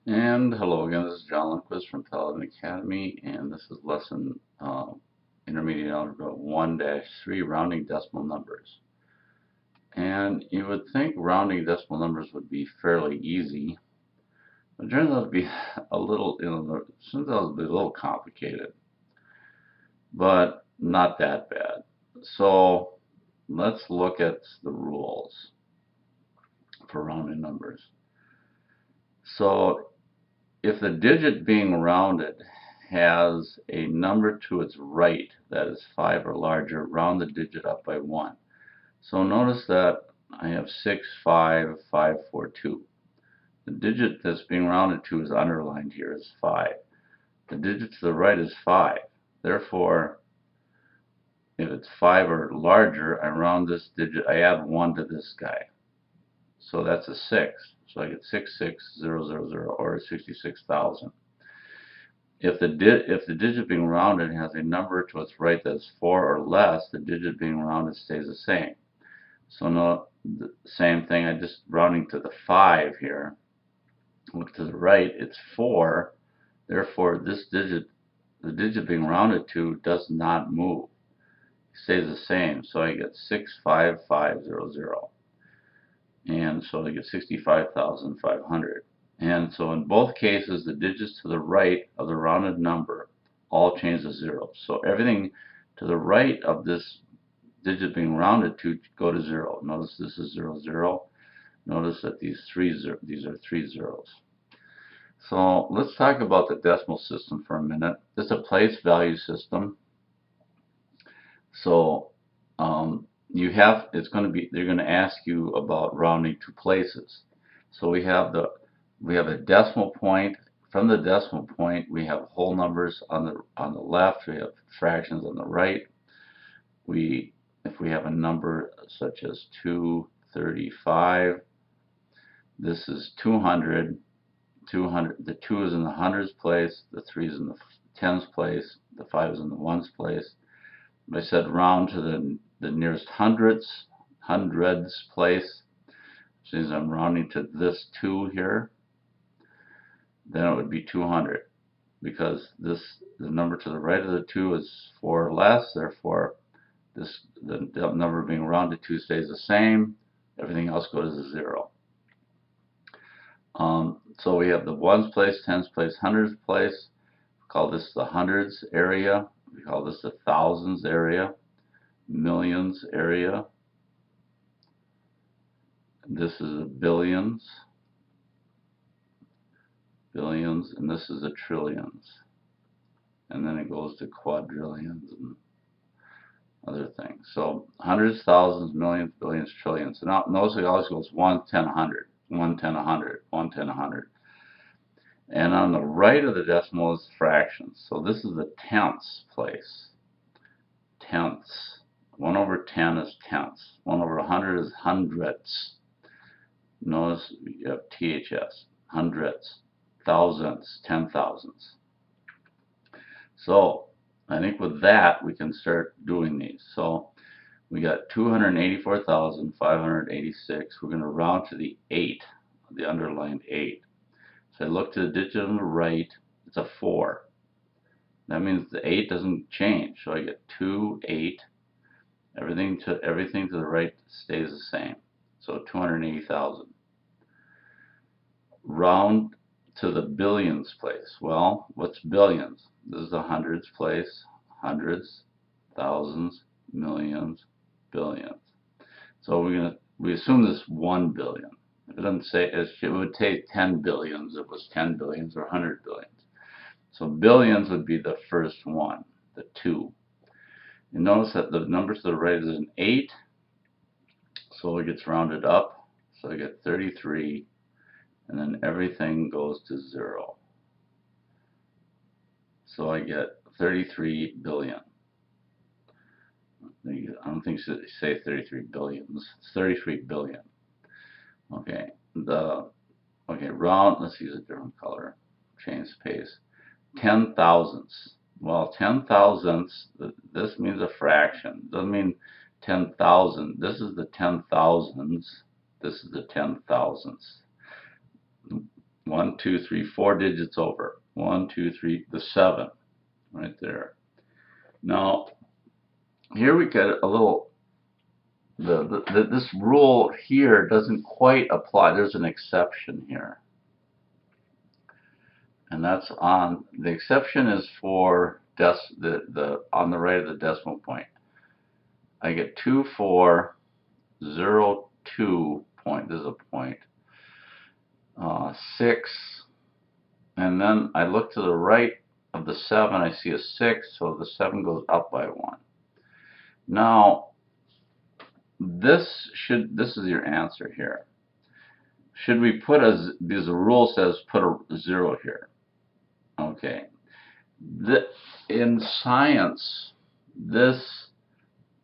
And hello again, this is John Lundquist from Paladin Academy, and this is lesson Intermediate Algebra 1-3, rounding decimal numbers. And you would think rounding decimal numbers would be fairly easy, but it turns out to be a little, turns out to be a little complicated, but not that bad. So let's look at the rules for rounding numbers. So if the digit being rounded has a number to its right that is 5 or larger, round the digit up by 1. So notice that I have 6, 5, 5, 4, 2. The digit that's being rounded to is underlined here as 5. The digit to the right is 5. Therefore, if it's 5 or larger, I round this digit, I add 1 to this guy. So that's a 6. So I get 66000 or 66,000. If the digit being rounded has a number to its right that's 4 or less, the digit being rounded stays the same. So no, the same thing, I just rounding to the 5 here. Look to the right, it's 4. Therefore, this digit, the digit being rounded to, does not move. It stays the same. So I get 65500. And so I get 65,500. And so in both cases, the digits to the right of the rounded number all change to 0. So everything to the right of this digit being rounded to go to 0. Notice this is 0, 0. Notice that these are 3 zeros. So let's talk about the decimal system for a minute. This is a place value system. So they're going to ask you about rounding to places. So we have a decimal point. From the decimal point, we have whole numbers on the left. We have fractions on the right. If we have a number such as 235, this is 200. 200. The 2 is in the hundreds place. The 3 is in the tens place. The 5 is in the ones place. If I said round to the nearest hundreds place, which means I'm rounding to this 2 here, then it would be 200, because the number to the right of the 2 is 4 or less. Therefore, the number being rounded to stays the same. Everything else goes to 0. So we have the ones place, tens place, hundreds place. We call this the hundreds area. We call this the thousands area, millions area. This is the billions, and this is the trillions. And then it goes to quadrillions and other things. So hundreds, thousands, millions, billions, trillions. So now notice it always goes 1, 10, 100, 1, 10, 100, 1, 10, 100. And on the right of the decimal is fractions. So this is the tenths place. Tenths. 1 over 10 is tenths. 1 over 100 is hundredths. Notice you have THS. Hundredths. Thousandths. 10,000ths. So I think with that we can start doing these. So we got 284,586. We're going to round to the 8, the underlined 8. So I look to the digit on the right, it's a 4. That means the 8 doesn't change. So I get 2, 8. Everything to the right stays the same. So 280,000. Round to the billions place. Well, what's billions? This is the hundreds place. Hundreds, thousands, millions, billions. So we assume this 1 billion. If it doesn't say, it would take 10 billions. It was 10 billions or 100 billions. So billions would be the first one, the 2. You notice that the number to the right is an 8, so it gets rounded up. So I get 33, and then everything goes to 0. So I get 33 billion. I don't think they say 33 billions. It's 33 billion. Okay. Round. Let's use a different color. Change pace. 10 thousandths. Well, 10 thousandths. This means a fraction. Doesn't mean 10,000. This is the 10 thousands. This is the 10 thousandths. 1, 2, 3, 4 digits over. 1, 2, 3, the 7 right there. Now, here we get a little, this rule here doesn't quite apply. There's an exception here. And that's on, the exception is for on the right of the decimal point. I get 2402 point, this is a point, 6, and then I look to the right of the 7, I see a 6, so the 7 goes up by 1. Now, this is your answer here. Should we put because the rule says put a 0 here. Okay. In science, in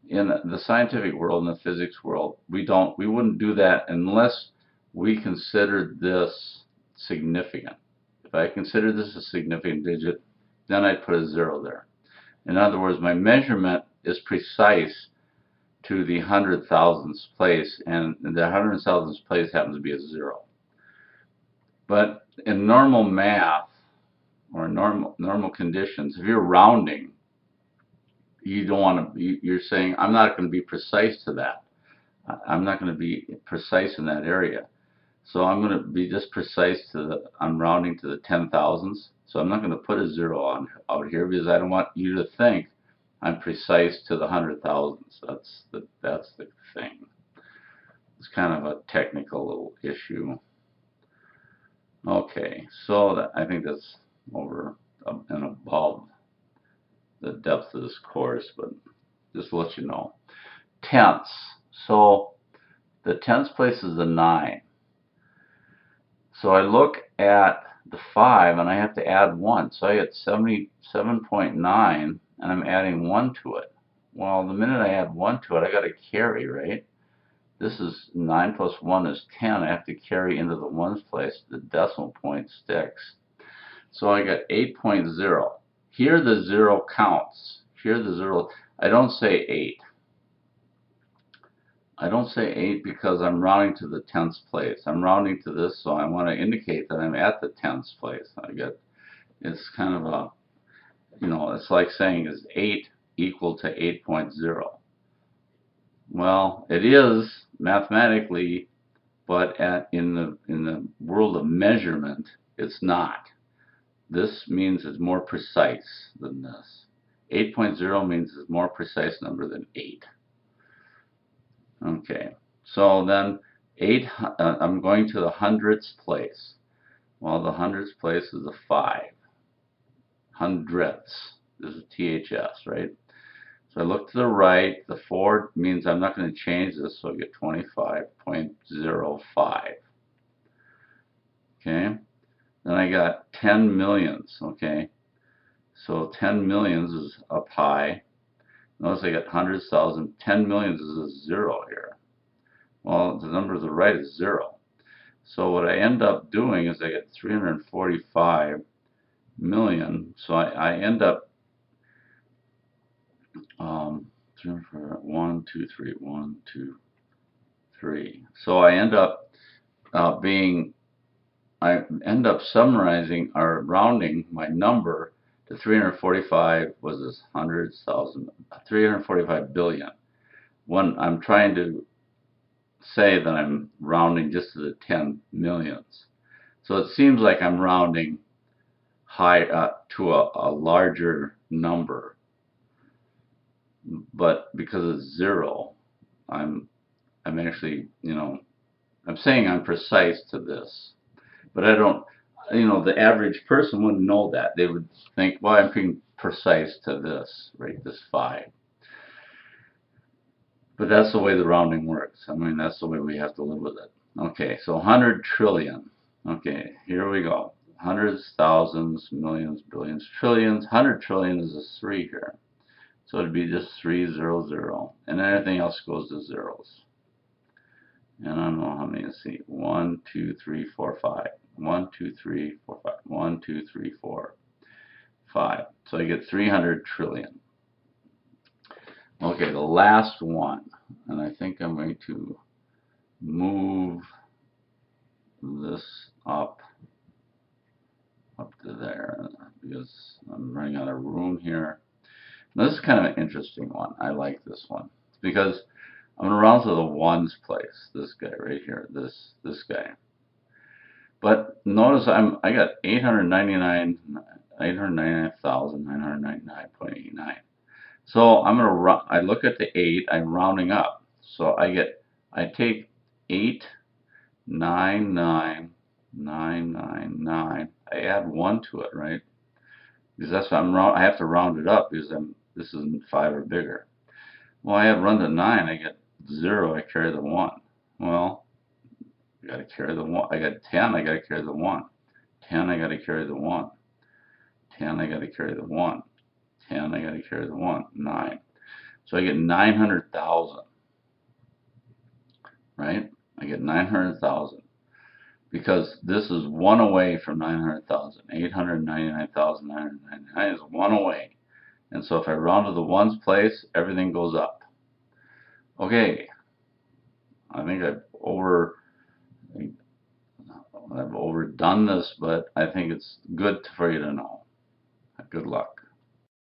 the scientific world, in the physics world, we wouldn't do that unless we considered this significant. If I consider this a significant digit, then I'd put a 0 there. In other words, my measurement is precise to the 100,000th place, and the 100,000th place happens to be a 0. But in normal math, or normal conditions, if you're rounding, you don't want to. You're saying, I'm not going to be precise to that. I'm not going to be precise in that area. So I'm going to be just precise to I'm rounding to the 10,000ths. So I'm not going to put a 0 on out here because I don't want you to think I'm precise to the 100,000ths. That's the thing. It's kind of a technical little issue. Okay, so I think that's over and above the depth of this course, but just to let you know. Tenths. So the tenths place is a 9. So I look at the 5 and I have to add 1. So I get 77.9 and I'm adding 1 to it. Well, the minute I add 1 to it, I got to carry, right? This is 9 plus 1 is 10. I have to carry into the ones place. The decimal point sticks. So I got 8.0. Here the 0 counts. Here the 0, I don't say 8. I don't say 8 because I'm rounding to the 10th place. I'm rounding to this, so I want to indicate that I'm at the 10th place. It's kind of a, it's like saying, is 8 equal to 8.0? Well, it is mathematically, but in the world of measurement, it's not. This means it's more precise than this. 8.0 means it's a more precise number than 8. Okay, so then 8, I'm going to the hundredths place. Well, the hundredths place is a 5. Hundredths. This is THS, right? So I look to the right. The 4 means I'm not going to change this, so I get 25.05. Okay. Then I got 10 millions. Okay. So 10 millions is up high. Notice I got hundreds, thousand. 10 millions is a 0 here. Well, the number to the right is 0. So what I end up doing is I get 345 million. So I end up 1, 2, 3, 1, 2, 3. So I end up summarizing or rounding my number to 345 was this hundreds, thousand, 345 billion. When I'm trying to say that I'm rounding just to the 10 millions. So it seems like I'm rounding high to a larger number, but because it's 0, I'm actually, I'm saying I'm precise to this, but I don't, the average person wouldn't know that. They would think, well, I'm being precise to this, right, this 5. But that's the way the rounding works. I mean, that's the way we have to live with it. Okay, so 100 trillion. Okay, here we go. Hundreds, thousands, millions, billions, trillions. 100 trillion is a 3 here. So it'd be just 300, and everything else goes to zeros. And I don't know how many to see. 1, 2, 3, 4, 5. 1, 2, 3, 4, 5. 1, 2, 3, 4, 5. So I get 300 trillion. Okay, the last one, and I think I'm going to move this up up to there because I'm running out of room here. Now, this is kind of an interesting one. I like this one because I'm going to round to the ones place. This guy right here, this guy. But notice I got 899,999.89. So I'm gonna I look at the 8. I'm rounding up. So I take 899,999. I add 1 to it, right? Because that's what I have to round it up because this is 5 or bigger. Well, I have run to 9. I get 0. I carry the 1. Well, I got to carry the 1. I got 10. I got to carry the 1. 10. I got to carry the 1. 10. I got to carry the 1. 10. I got to carry the 1. 9. So I get 900,000. Right? I get 900,000 because this is 1 away from 900,000. 899,999 is 1 away. And so if I round to the ones place, everything goes up. Okay. I think I've overdone this, but I think it's good for you to know. Good luck.